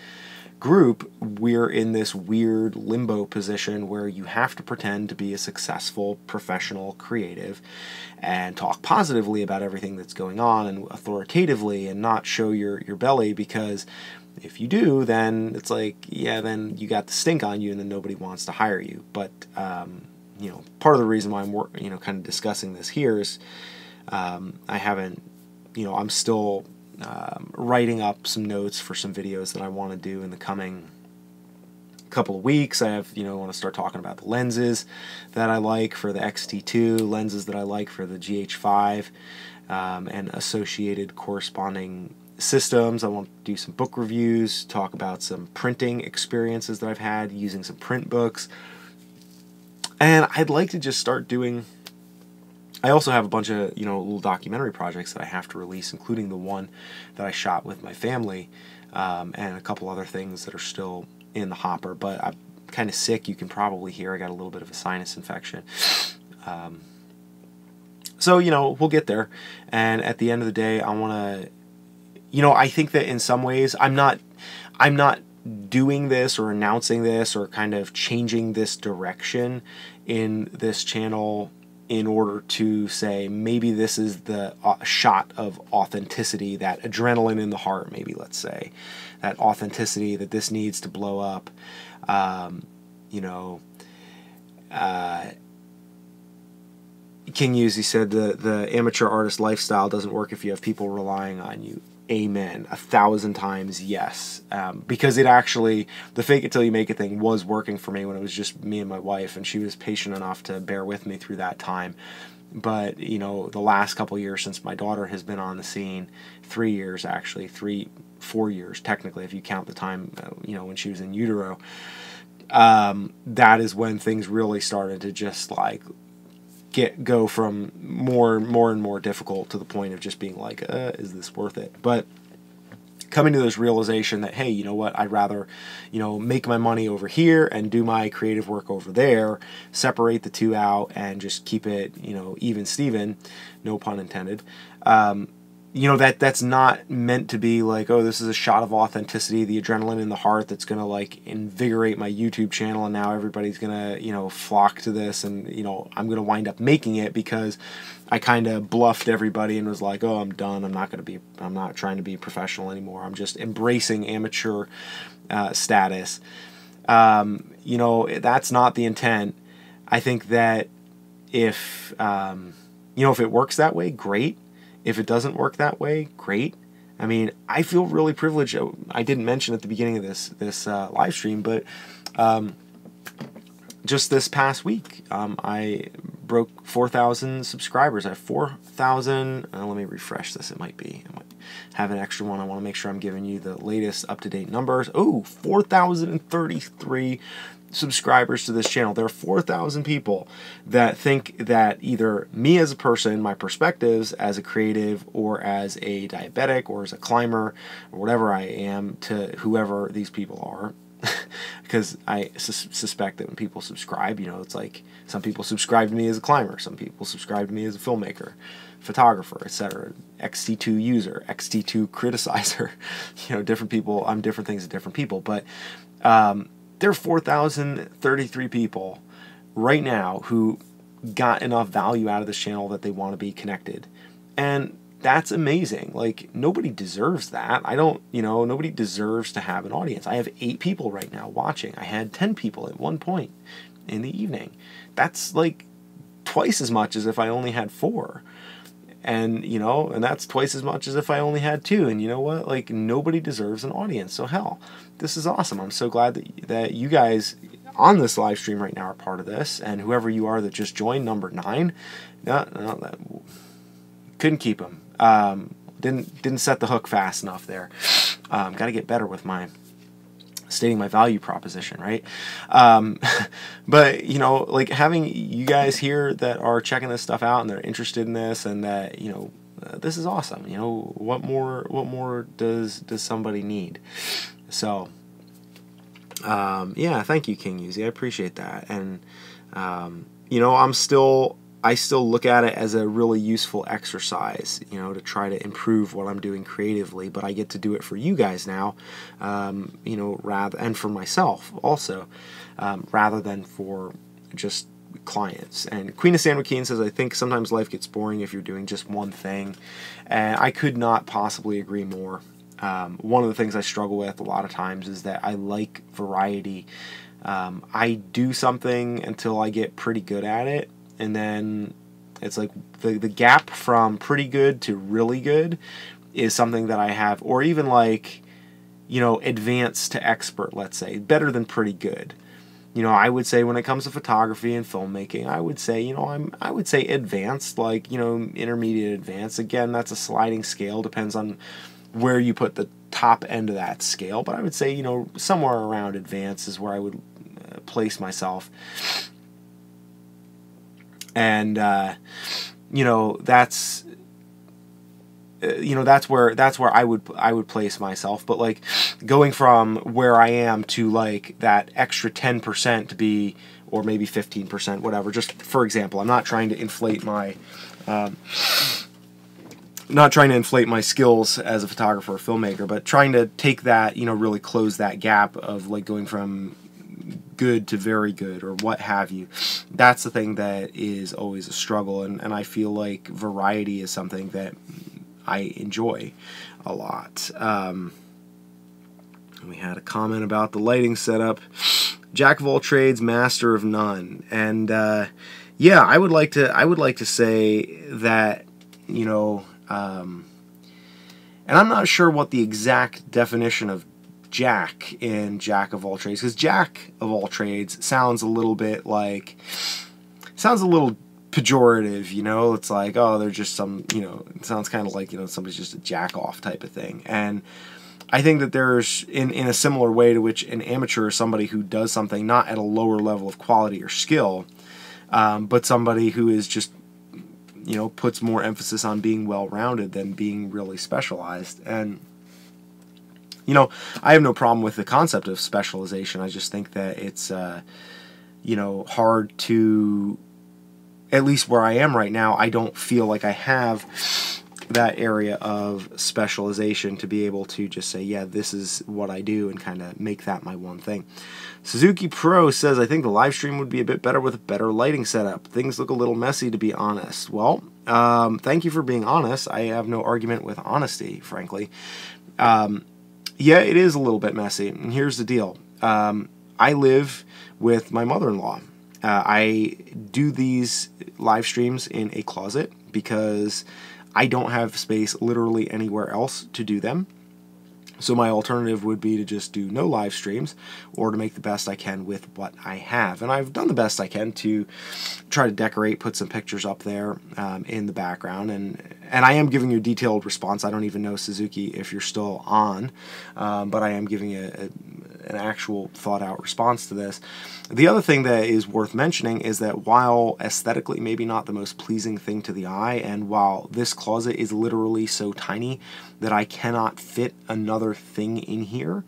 group, we're in this weird limbo position where you have to pretend to be a successful professional creative and talk positively about everything that's going on and authoritatively, and not show your belly, because if you do, then it's like, yeah, then you got the stink on you and then nobody wants to hire you. But, you know, part of the reason why I'm, you know, kind of discussing this here is I haven't, you know, I'm still writing up some notes for some videos that I want to do in the coming couple of weeks. I have, you know, want to start talking about the lenses that I like for the X-T2, lenses that I like for the G85, and associated corresponding systems. I want to do some book reviews, talk about some printing experiences that I've had using some print books, and I'd like to just start doing, I also have a bunch of, you know, little documentary projects that I have to release, including the one that I shot with my family, and a couple other things that are still in the hopper, but I'm kind of sick. You can probably hear I got a little bit of a sinus infection. So, you know, we'll get there, and at the end of the day, I want to, you know, I think that in some ways I'm not doing this or announcing this or kind of changing this direction in this channel in order to say maybe this is the shot of authenticity, that adrenaline in the heart, maybe, let's say, that authenticity that this needs to blow up. You know, King Uzi said the amateur artist lifestyle doesn't work if you have people relying on you. Amen. 1,000 times yes. Because it actually, the fake it till you make it thing was working for me when it was just me and my wife, and she was patient enough to bear with me through that time. But, you know, the last couple years since my daughter has been on the scene, 3 years actually, 4 years technically if you count the time, you know, when she was in utero, that is when things really started to just like go from more and more difficult to the point of just being like, is this worth it? But coming to this realization that, hey, you know what, I'd rather, you know, make my money over here and do my creative work over there, separate the two out and just keep it, you know, even Steven, no pun intended. You know, that's not meant to be like, oh, this is a shot of authenticity, the adrenaline in the heart that's going to like invigorate my YouTube channel and now everybody's going to, you know, flock to this and, you know, I'm going to wind up making it because I kind of bluffed everybody and was like, oh, I'm done. I'm not trying to be professional anymore. I'm just embracing amateur status. You know, that's not the intent. I think that if, you know, if it works that way, great. If it doesn't work that way, great. I mean, I feel really privileged. I didn't mention at the beginning of this live stream, but just this past week, I broke 4,000 subscribers. I have 4,000. Let me refresh this. I might have an extra one. I want to make sure I'm giving you the latest up-to-date numbers. Oh, 4,033 subscribers to this channel. There are 4,000 people that think that either me as a person, my perspectives as a creative or as a diabetic or as a climber or whatever I am to whoever these people are, because I suspect that when people subscribe, you know, it's like some people subscribe to me as a climber, some people subscribe to me as a filmmaker, photographer, etc. XT2 user, XT2 criticizer, you know, different people, I'm different things to different people, but there are 4,033 people right now who got enough value out of this channel that they want to be connected. And that's amazing. Like, nobody deserves that. You know, nobody deserves to have an audience. I have 8 people right now watching. I had 10 people at one point in the evening. That's like twice as much as if I only had 4. And, you know, and that's twice as much as if I only had 2. And you know what? Like, nobody deserves an audience. So hell, this is awesome. I'm so glad that you guys on this live stream right now are part of this. And whoever you are that just joined, number 9, couldn't keep them. Didn't set the hook fast enough there. Got to get better with my stating my value proposition, right? But, you know, like having you guys here that are checking this stuff out and they're interested in this and that, you know, this is awesome. You know, what more does somebody need? So, yeah, thank you, King Uzi. I appreciate that. And, you know, I still look at it as a really useful exercise, you know, to try to improve what I'm doing creatively, but I get to do it for you guys now, you know, and for myself also, rather than for just clients. And Queen of San Joaquin says, I think sometimes life gets boring if you're doing just one thing, and I could not possibly agree more. One of the things I struggle with a lot of times is that I like variety. I do something until I get pretty good at it, and then it's like the gap from pretty good to really good is something that I have, or even like, you know, advanced to expert, let's say, better than pretty good. You know, I would say when it comes to photography and filmmaking, I would say, you know, I would say advanced, like, you know, intermediate advanced. Again, that's a sliding scale, depends on where you put the top end of that scale, but I would say, you know, somewhere around advanced is where I would place myself. And you know, that's where I would place myself. But like going from where I am to like that extra 10% to be, or maybe 15%, whatever, just for example, I'm not trying to inflate my skills as a photographer or filmmaker, but trying to take that, you know, really close that gap of like going from good to very good or what have you. That's the thing that is always a struggle, and I feel like variety is something that I enjoy a lot. We had a comment about the lighting setup. Jack of all trades, master of none. And yeah, I would like to say that, you know, and I'm not sure what the exact definition of jack in jack of all trades, because jack of all trades sounds a little bit like, sounds a little pejorative, you know. It's like, oh, they're just some, you know, it sounds kind of like, you know, somebody's just a jack off type of thing. And I think that there's, in a similar way to which an amateur is somebody who does something not at a lower level of quality or skill, but somebody who is just, you know, puts more emphasis on being well-rounded than being really specialized. And, you know, I have no problem with the concept of specialization. I just think that it's, you know, hard to, at least where I am right now, I don't feel like I have that area of specialization to be able to just say, yeah, this is what I do, and kind of make that my one thing. Suzuki Pro says, I think the live stream would be a bit better with a better lighting setup. Things look a little messy, to be honest. Well, thank you for being honest. I have no argument with honesty, frankly. Yeah, it is a little bit messy, and here's the deal. I live with my mother-in-law. I do these live streams in a closet because I don't have space literally anywhere else to do them. So my alternative would be to just do no live streams, or to make the best I can with what I have. And I've done the best I can to try to decorate, put some pictures up there in the background. And I am giving you a detailed response. I don't even know, Suzuki, if you're still on, but I am giving you an actual thought-out response to this. The other thing that is worth mentioning is that while aesthetically maybe not the most pleasing thing to the eye, and while this closet is literally so tiny that I cannot fit another thing in here,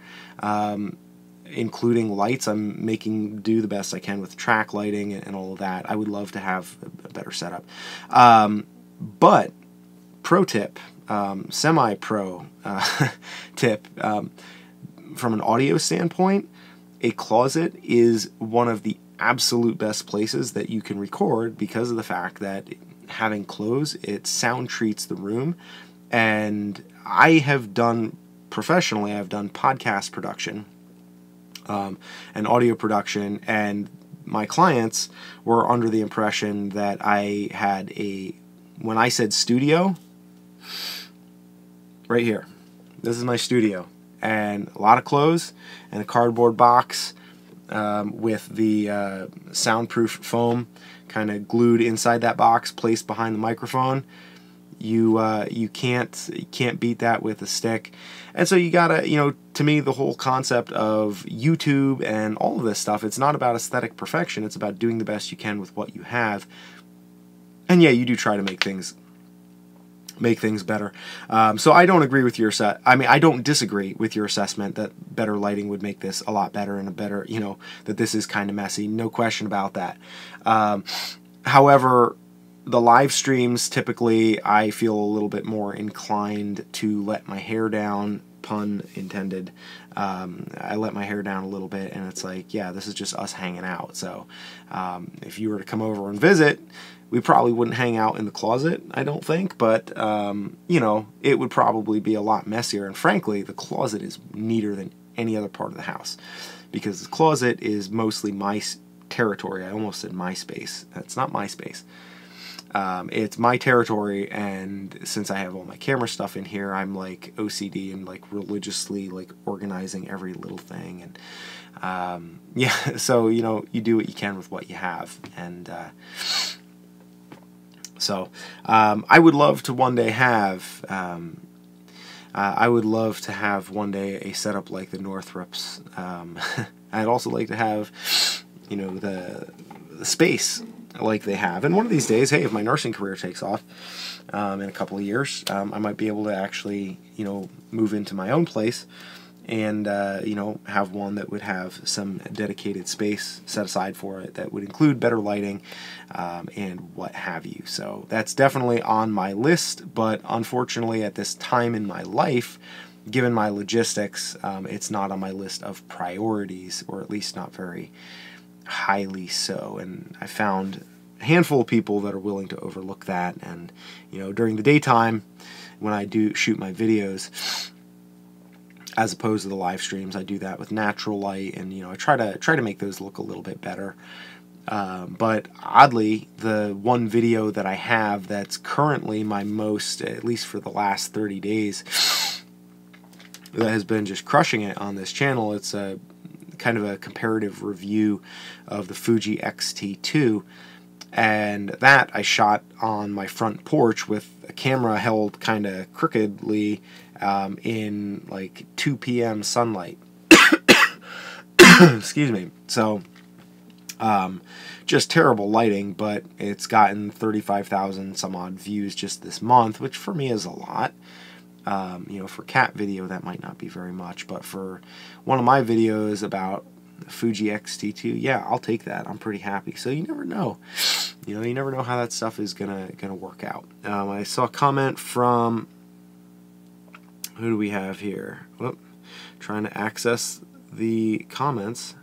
including lights, I'm making do the best I can with track lighting and all of that. I would love to have a better setup. But pro tip, semi-pro tip, from an audio standpoint, a closet is one of the absolute best places that you can record, because of the fact that having clothes, it sound treats the room. And I have done, professionally, I've done podcast production and audio production, and my clients were under the impression that I had a, when I said studio, right here, this is my studio, and a lot of clothes and a cardboard box with the soundproof foam kind of glued inside that box, placed behind the microphone. You can't beat that with a stick. And so you gotta, you know, to me, the whole concept of YouTube and all of this stuff, it's not about aesthetic perfection, it's about doing the best you can with what you have. And yeah, you do try to make things better. So I don't agree with your I don't disagree with your assessment that better lighting would make this a lot better, and a better, you know, that this is kind of messy. No question about that. However, the live streams, typically I feel a little bit more inclined to let my hair down, pun intended. I let my hair down a little bit, and it's like, yeah, this is just us hanging out. So if you were to come over and visit, we probably wouldn't hang out in the closet, I don't think, but you know, it would probably be a lot messier. And frankly, the closet is neater than any other part of the house, because the closet is mostly my territory. I almost said my space. That's not my space. It's my territory, and since I have all my camera stuff in here, I'm like OCD and like religiously like organizing every little thing. And yeah, so, you know, you do what you can with what you have. And so I would love to one day have a setup like the Northrops. I'd also like to have, you know, the space like they have. And one of these days, hey, if my nursing career takes off in a couple of years, I might be able to actually, you know, move into my own place and, you know, have one that would have some dedicated space set aside for it that would include better lighting and what have you. So that's definitely on my list, but unfortunately at this time in my life, given my logistics, it's not on my list of priorities, or at least not very highly so. And I found a handful of people that are willing to overlook that. And, you know, during the daytime when I do shoot my videos, as opposed to the live streams, I do that with natural light, and, you know, I try to make those look a little bit better. But oddly, the one video that I have that's currently my most, at least for the last 30 days, that has been just crushing it on this channel, it's a kind of a comparative review of the Fuji X-T2, and that I shot on my front porch with a camera held kind of crookedly in like 2 p.m. sunlight. Excuse me. So just terrible lighting, but it's gotten 35,000 some odd views just this month, which for me is a lot. You know, for cat video that might not be very much, but for one of my videos about Fuji X-T2, yeah, I'll take that. I'm pretty happy. So you never know. You know, you never know how that stuff is gonna work out. I saw a comment from, who do we have here? Whoop, trying to access the comments,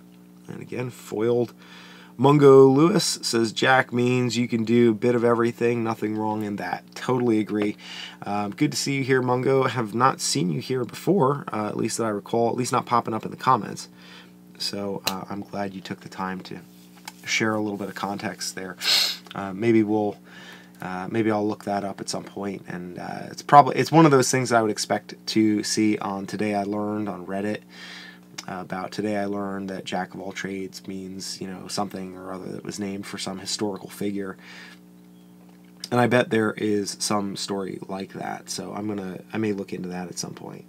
and again, foiled. Mungo Lewis says, Jack means you can do a bit of everything, nothing wrong in that. Totally agree. Good to see you here, Mungo. Have not seen you here before, at least that I recall, at least not popping up in the comments. So I'm glad you took the time to share a little bit of context there. Maybe I'll look that up at some point, and it's one of those things I would expect to see on Today I Learned on Reddit. About today I learned that Jack of all trades means, you know, something or other that was named for some historical figure, and I bet there is some story like that, so I may look into that at some point.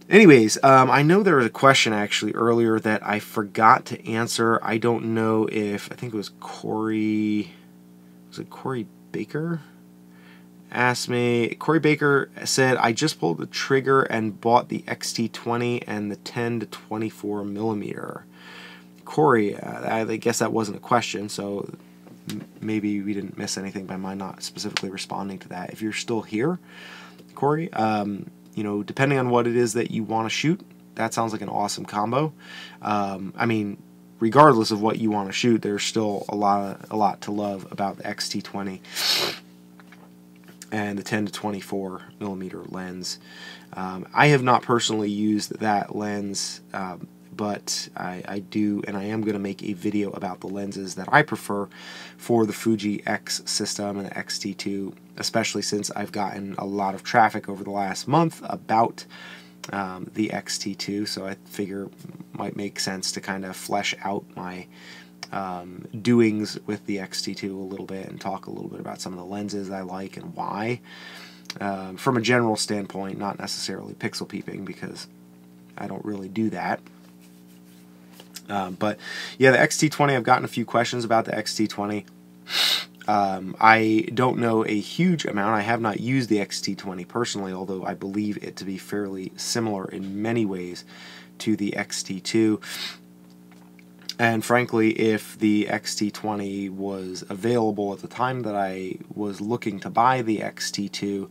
Anyways, I know there was a question actually earlier that I forgot to answer. I don't know if, I think it was Corey, was it Corey Baker? Asked me, Corey Baker said, I just pulled the trigger and bought the X-T20 and the 10 to 24 millimeter. Corey, I guess that wasn't a question, so maybe we didn't miss anything by my not specifically responding to that. If you're still here, Corey, you know, depending on what it is that you want to shoot, that sounds like an awesome combo. I mean, regardless of what you want to shoot, there's still a lot to love about the X-T20 and the 10 to 24 millimeter lens. I have not personally used that lens, but I do, and I am going to make a video about the lenses that I prefer for the Fuji X system and the X-T2, especially since I've gotten a lot of traffic over the last month about the X-T2, so I figure it might make sense to kind of flesh out my doings with the X-T2 a little bit and talk a little bit about some of the lenses I like and why, from a general standpoint, not necessarily pixel peeping, because I don't really do that. But yeah, the X-T20, I've gotten a few questions about the X-T20. I don't know a huge amount. I have not used the X-T20 personally, although I believe it to be fairly similar in many ways to the X-T2. And frankly, if the X-T20 was available at the time that I was looking to buy the X-T2,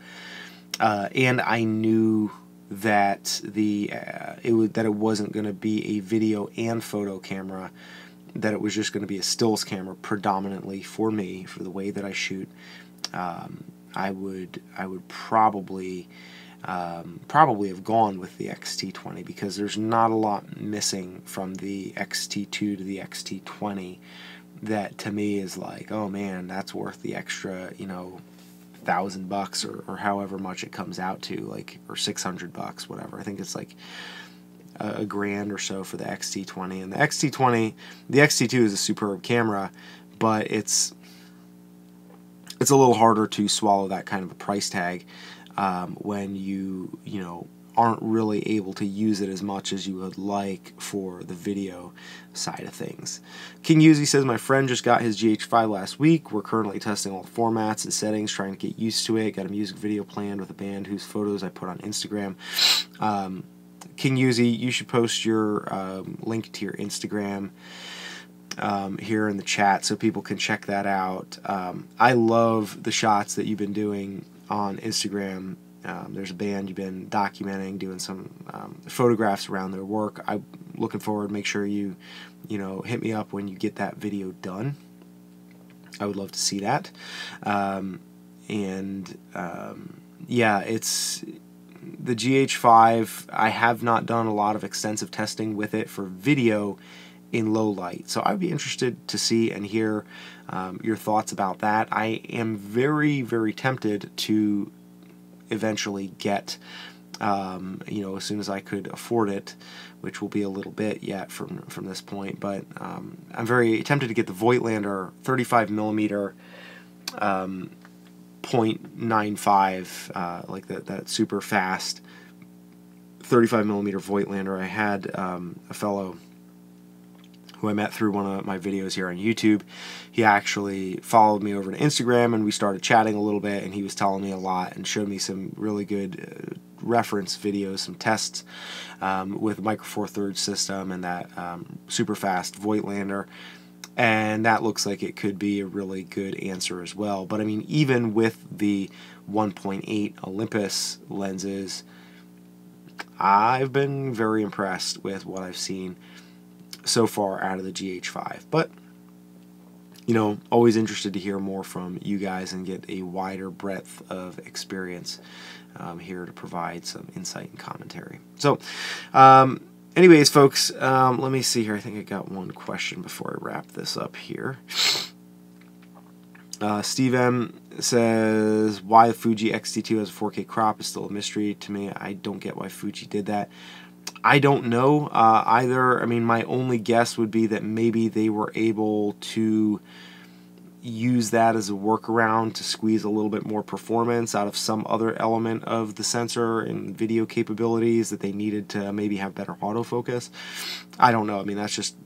and I knew that it wasn't going to be a video and photo camera, that it was just going to be a stills camera predominantly for me, for the way that I shoot, I would probably have gone with the X-T20, because there's not a lot missing from the X-T2 to the X-T20 that to me is like, oh man, that's worth the extra, you know, $1,000 or however much it comes out to, like, or $600, whatever. I think it's like a grand or so for the X-T20. And the X-T20, the X-T2 is a superb camera, but it's a little harder to swallow that kind of a price tag when you know, aren't really able to use it as much as you would like for the video side of things. King Uzi says, my friend just got his G85 last week. We're currently testing all the formats and settings, trying to get used to it. Got a music video planned with a band whose photos I put on Instagram. King Uzi, you should post your link to your Instagram here in the chat so people can check that out. I love the shots that you've been doing on Instagram. There's a band you've been documenting, doing some photographs around their work. I'm looking forward. Make sure you hit me up when you get that video done. I would love to see that. Yeah, it's the GH5. I have not done a lot of extensive testing with it for video in low light. So I'd be interested to see and hear your thoughts about that. I am very, very tempted to eventually get, you know, as soon as I could afford it, which will be a little bit yet from this point, but I'm very tempted to get the Voigtlander 35mm 0.95, like that super fast 35mm Voigtlander. I had a fellow who I met through one of my videos here on YouTube. He actually followed me over to Instagram, and we started chatting a little bit, and he was telling me a lot and showed me some really good reference videos, some tests with Micro Four Thirds system and that super fast Voigtlander, and that looks like it could be a really good answer as well. But I mean, even with the 1.8 Olympus lenses, I've been very impressed with what I've seen so far out of the G85. But, you know, always interested to hear more from you guys and get a wider breadth of experience here to provide some insight and commentary. So, anyways, folks, let me see here. I think I got one question before I wrap this up here. Steve M says, why the Fuji X-T2 has a 4K crop is still a mystery to me. I don't get why Fuji did that. I don't know either. I mean, my only guess would be that maybe they were able to use that as a workaround to squeeze a little bit more performance out of some other element of the sensor and video capabilities that they needed to maybe have better autofocus. I don't know. I mean, that's just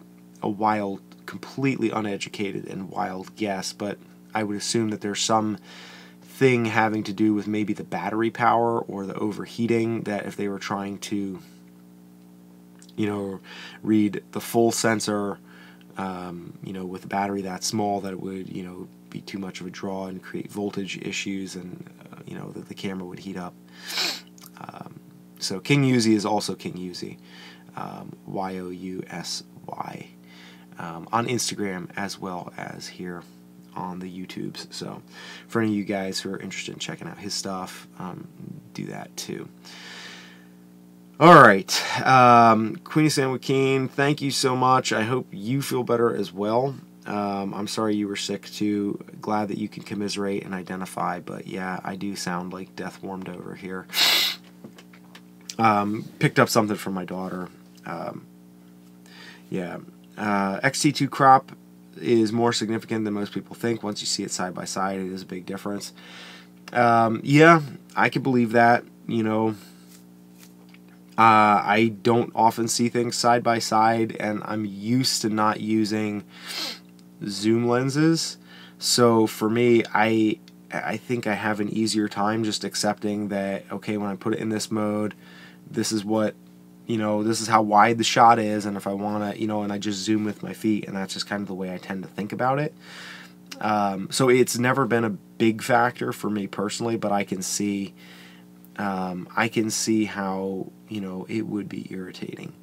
a wild, completely uneducated and wild guess, but I would assume that there's some thing having to do with maybe the battery power or the overheating, that if they were trying to, you know, read the full sensor, you know, with a battery that small, that it would, you know, be too much of a draw and create voltage issues, and you know, that the camera would heat up. So King Yuzi is also King Yuzi, Y-O-U-S-Y, on Instagram as well as here on the YouTubes. So for any of you guys who are interested in checking out his stuff, do that too. Alright, Queenie San Joaquin, thank you so much. I hope you feel better as well. I'm sorry you were sick too. Glad that you can commiserate and identify, but yeah, I do sound like death warmed over here. Picked up something from my daughter. Yeah, X-T2 crop is more significant than most people think. Once you see it side by side, it is a big difference. Yeah, I could believe that, you know. I don't often see things side by side, and I'm used to not using zoom lenses. So for me, I think I have an easier time just accepting that, okay, when I put it in this mode, this is what, you know, this is how wide the shot is, and if I want to, you know, and I just zoom with my feet, and that's just kind of the way I tend to think about it. So it's never been a big factor for me personally, but I can see how, you know, it would be irritating.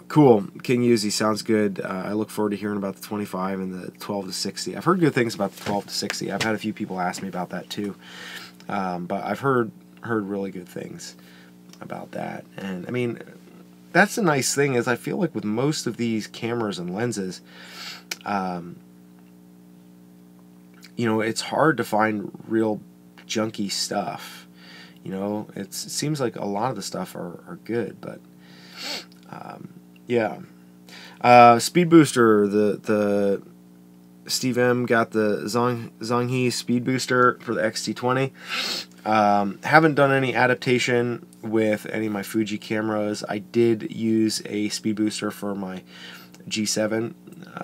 Cool. King Yuzi, sounds good. I look forward to hearing about the 25 and the 12 to 60. I've heard good things about the 12 to 60. I've had a few people ask me about that too. But I've heard really good things about that. And I mean, that's the nice thing, is I feel like with most of these cameras and lenses, you know, it's hard to find real junky stuff. You know, it seems like a lot of the stuff are good, but yeah. Speed booster, the Steve M got the Zhonghe speed booster for the X-T20. Haven't done any adaptation with any of my Fuji cameras. I did use a speed booster for my G7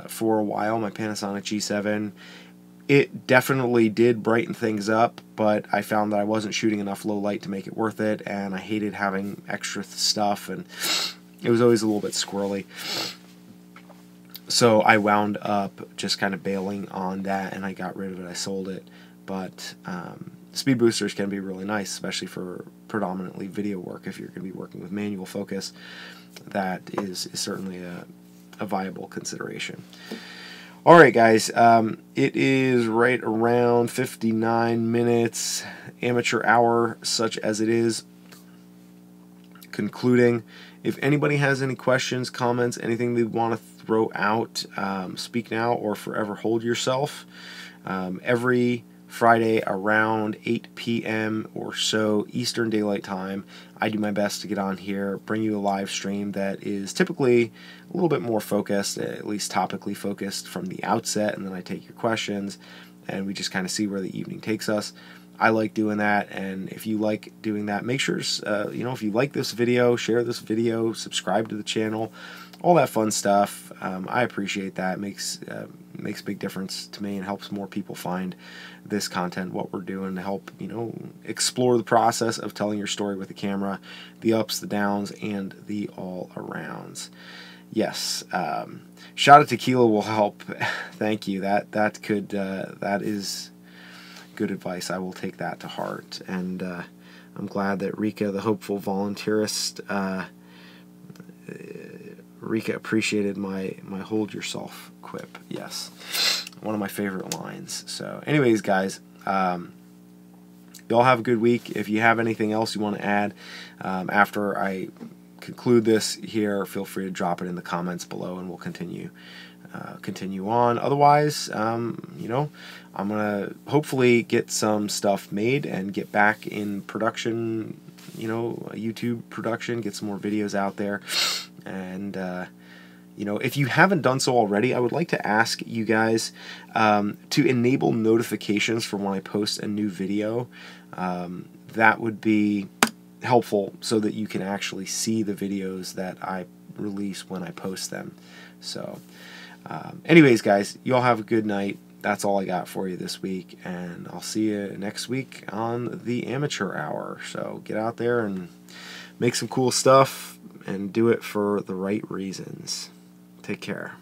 for a while, my Panasonic G7. It definitely did brighten things up, but I found that I wasn't shooting enough low light to make it worth it, and I hated having extra stuff, and it was always a little bit squirrely. So I wound up just kind of bailing on that, and I got rid of it. I sold it. But speed boosters can be really nice, especially for predominantly video work. If you're going to be working with manual focus, that is certainly a viable consideration. Alright guys, it is right around 59 minutes, amateur hour such as it is. concluding, if anybody has any questions, comments, anything they want to throw out, speak now or forever hold yourself. Every Friday around 8 p.m. or so Eastern Daylight Time, I do my best to get on here, bring you a live stream that is typically a little bit more focused, at least topically focused from the outset, and then I take your questions and we just kind of see where the evening takes us. I like doing that, and if you like doing that, make sure, if you like this video, share this video, subscribe to the channel, all that fun stuff. I appreciate that. It makes a big difference to me and helps more people find this content, what we're doing to help, explore the process of telling your story with a camera, the ups, the downs, and the all-arounds. Yes, shot of tequila will help. Thank you. That is good advice. I will take that to heart, and I'm glad that Rika, the hopeful volunteerist, Rika appreciated my hold yourself quip. Yes, one of my favorite lines. So anyways, guys, y'all have a good week. If you have anything else you want to add after I conclude this here, feel free to drop it in the comments below and we'll continue on. Otherwise, I'm gonna hopefully get some stuff made and get back in production, YouTube production, get some more videos out there. And if you haven't done so already, I would like to ask you guys to enable notifications for when I post a new video. That would be helpful so that you can actually see the videos that I release when I post them. So anyways, guys, you all have a good night. That's all I got for you this week, and I'll see you next week on the Amateur Hour. So get out there and make some cool stuff and do it for the right reasons. Take care.